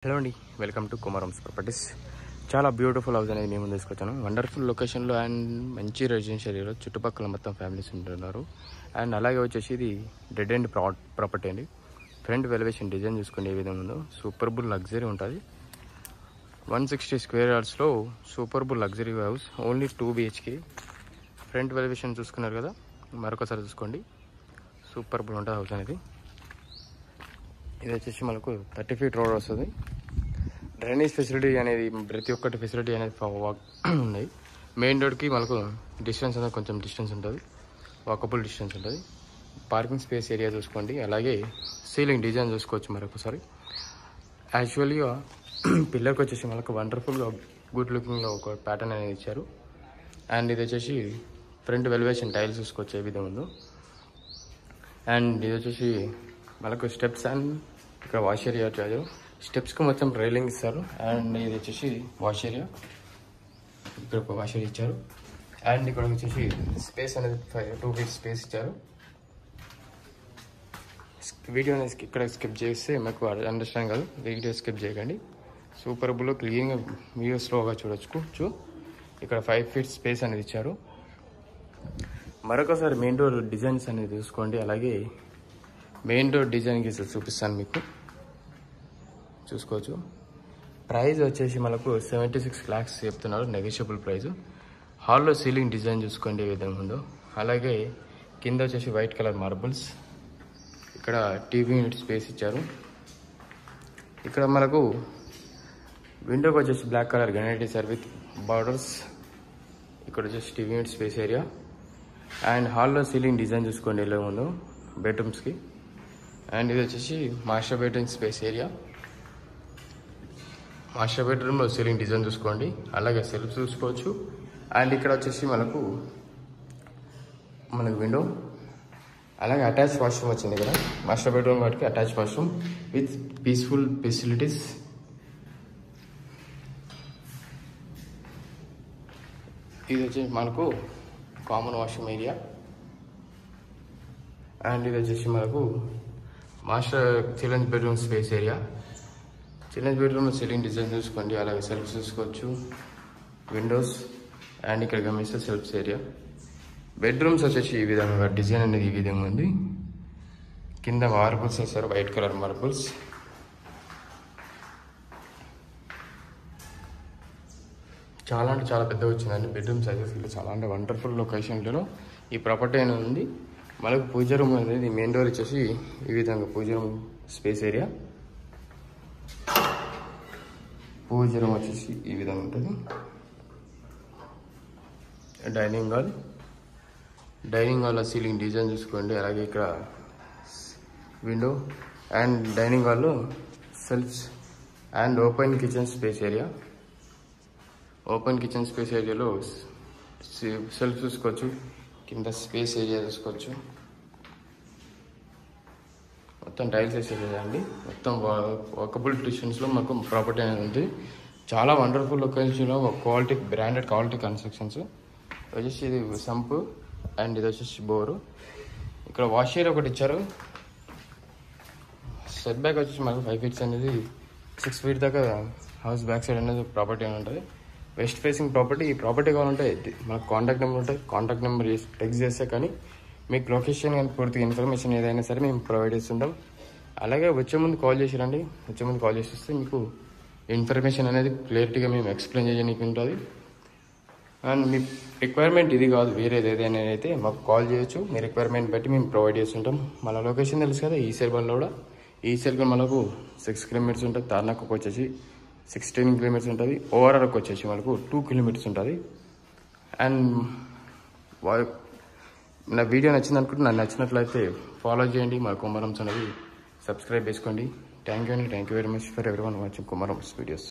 Hello అండి, welcome to కుమారమ్స్ properties. చాలా beautiful house అనేది మేము తీసుకొచ్చాను. వండర్ఫుల్ లొకేషన్లో అండ్ మంచి రెసిడెన్షియల్ ఏరియా, చుట్టుపక్కల మొత్తం ఫ్యామిలీస్ ఉంటున్నారు. అండ్ అలాగే వచ్చేసి ఇది డెడ్ ఎండ్ ప్రాపర్టీ అండి. ఫ్రంట్ వెలివేషన్ డిజైన్ చూసుకునే విధంగా ఉందో సూపర్బుల్ లగ్జరీ ఉంటుంది. 160 స్క్వేర్ యార్డ్స్లో superb luxury house, only 2 BHK. Front elevation చూసుకున్నారు కదా, మరొకసారి చూసుకోండి. సూపర్బుల్ ఉంటుంది హౌస్ అనేది. ఇది వచ్చేసి మనకు 30 feet రోడ్ వస్తుంది. డ్రైనేజ్ ఫెసిలిటీ అనేది ప్రతి ఒక్కటి ఫెసిలిటీ అనేది ఉన్నాయి. మెయిన్ రోడ్కి మనకు డిస్టెన్స్ అనేది కొంచెం డిస్టెన్స్ ఉంటుంది, వాకబుల్ డిస్టెన్స్ ఉంటుంది. పార్కింగ్ స్పేస్ ఏరియా చూసుకోండి. అలాగే సీలింగ్ డిజైన్ చూసుకోవచ్చు మరొకసారి. యాక్చువల్గా పిల్లర్కి వచ్చేసి మనకు వండర్ఫుల్గా గుడ్ లుకింగ్లో ఒక ప్యాటర్న్ అనేది ఇచ్చారు. అండ్ ఇది వచ్చేసి ఫ్రంట్ వెలివేషన్ టైల్స్ చూసుకోవచ్చు ఏ విధంగా ఉందో. అండ్ ఇది వచ్చేసి మనకు స్టెప్స్ అండ్ ఇక్కడ వాష్ ఏరియా వచ్చారు. స్టెప్స్కి మొత్తం రైలింగ్ ఇస్తారు. అండ్ ఇది వచ్చేసి వాష్ ఏరియా, ఇక్కడ ఒక వాష్ ఏరియా ఇచ్చారు. అండ్ ఇక్కడ వచ్చేసి స్పేస్ అనేది 2 feet స్పేస్ ఇచ్చారు. వీడియో అనేది ఇక్కడ స్కిప్ చేస్తే మాకు అండర్స్టాండ్ కాదు, వీడియో స్కిప్ చేయకండి. సూపర్బుల్ క్లీన్గా వీడియో స్లోగా చూడొచ్చు. ఇక్కడ 5 feet స్పేస్ అనేది ఇచ్చారు. మరొకసారి మెయిన్ డోర్ డిజైన్స్ అనేది చూసుకోండి. అలాగే మెయిన్ డోర్ డిజైన్ గీసి చూపిస్తాను మీకు, చూసుకోవచ్చు. ప్రైస్ వచ్చేసి మనకు 76 lakhs చెప్తున్నారు, నెగోషియబుల్ ప్రైస్. హాల్లో సీలింగ్ డిజైన్ చూసుకోండి ఏ విధంగా ఉందో. అలాగే కింద వచ్చేసి వైట్ కలర్ మార్బుల్స్, ఇక్కడ టీవీ యూనిట్ స్పేస్ ఇచ్చారు. ఇక్కడ మనకు విండోకి వచ్చేసి బ్లాక్ కలర్ గ్రానైట్ ఇచ్చారు విత్ బార్డర్స్. ఇక్కడ వచ్చేసి TV unit space area. And హాల్లో సీలింగ్ డిజైన్ చూసుకోండి ఎలా ఉందో బెడ్రూమ్స్కి. అండ్ ఇది వచ్చేసి master bedroom space area. Master బెడ్రూమ్లో సీలింగ్ డిజైన్ చూసుకోండి. అలాగే సెల్ఫ్ చూసుకోవచ్చు. అండ్ ఇక్కడ వచ్చేసి మనకు విండో, అలాగే అటాచ్ వాష్రూమ్ వచ్చింది ఇక్కడ. మాస్టర్ బెడ్రూమ్ వాటికి attach washroom with peaceful facilities. ఇది వచ్చేసి మనకు కామన్ వాష్రూమ్ ఏరియా. అండ్ ఇది వచ్చేసి మనకు master children's bedroom space area. Children's బెడ్రూమ్లో సీలింగ్ డిజైన్ చూసుకోండి. అలాగే సెల్ఫ్ చూసుకోవచ్చు, విండోస్. అండ్ ఇక్కడ గమనిస్తే సెల్ఫ్స్ ఏరియా. బెడ్రూమ్స్ వచ్చేసి ఈ విధంగా డిజైన్ అనేది ఈ విధంగా ఉంది. కింద మార్బుల్స్ వేస్తారు, వైట్ కలర్ మార్బుల్స్. చాలా అంటే చాలా పెద్దగా వచ్చిందండి బెడ్రూమ్ సైజెస్. చాలా అంటే వండర్ఫుల్ లొకేషన్లో ఈ ప్రాపర్టీ అనేది ఉంది. మనకు పూజ రూమ్ అనేది మెయిన్ డోర్ వచ్చేసి ఈ విధంగా పూజ రూమ్ స్పేస్ ఏరియా. పూజ రూమ్ వచ్చేసి ఈ విధంగా ఉంటుంది. డైనింగ్ హాల్లో సీలింగ్ డిజైన్ చూసుకోండి. అలాగే ఇక్కడ విండో అండ్ డైనింగ్ హాల్లో shelves and open kitchen space area. Open kitchen space ఏరియాలో సెల్ఫ్ చూసుకోవచ్చు, కింద స్పేస్ ఏరియా చూసుకోవచ్చు. మొత్తం టైల్స్ వేసేదండి. మొత్తం వాకబుల్ డిస్టెన్స్లో మాకు ప్రాపర్టీ అనేది ఉంది. చాలా వండర్ఫుల్ లొకేషన్లో క్వాలిటీ బ్రాండెడ్ క్వాలిటీ కన్స్ట్రక్షన్స్. వచ్చేసి ఇది సంపు అండ్ ఇది వచ్చేసి బోరు. ఇక్కడ వాష్ ఏరియా ఒకటి ఇచ్చారు. సెట్ బ్యాక్ వచ్చేసి మనకు 5 feet అనేది 6 feet దాకా హౌస్ బ్యాక్ సైడ్ అనేది ప్రాపర్టీ అని ఉంటుంది. West facing property. ఈ ప్రాపర్టీ కావాలంటే మనకు కాంటాక్ట్ నెంబర్ ఉంటుంది. కాంటాక్ట్ నెంబర్ టెక్స్ట్ చేస్తే కానీ మీకు లొకేషన్ కానీ పూర్తిగా ఇన్ఫర్మేషన్ ఏదైనా సరే మేము ప్రొవైడ్ చేస్తుంటాం. అలాగే వచ్చే ముందు కాల్ చేసి రండి. వచ్చే ముందు కాల్ చేసి వస్తే మీకు ఇన్ఫర్మేషన్ అనేది క్లియర్టీగా మేము ఎక్స్ప్లెయిన్ చేయడానికి ఉంటుంది. అండ్ మీ రిక్వైర్మెంట్ ఇది కాదు, వేరేది ఏదైనా అయితే మాకు కాల్ చేయొచ్చు. మీ రిక్వైర్మెంట్ బట్టి మేము ప్రొవైడ్ చేస్తుంటాం. మన లొకేషన్ తెలుసు కదా, ఈసెల్బన్లో కూడా. ఈసెల్బన్ మనకు 6 kilometers ఉంటుంది. తార్నాకు వచ్చేసి 16 kilometers ఉంటుంది. ఓవరాల్కి వచ్చేసి మనకు 2 kilometers ఉంటుంది. అండ్ నా వీడియో నచ్చింది అనుకుంటే, నాకు నచ్చినట్లయితే ఫాలో చేయండి. మా కుమారమ్స్ అనేది సబ్స్క్రైబ్ చేసుకోండి. థ్యాంక్ యూ అండి. Thank you very much for everyone watching Kumaram's videos.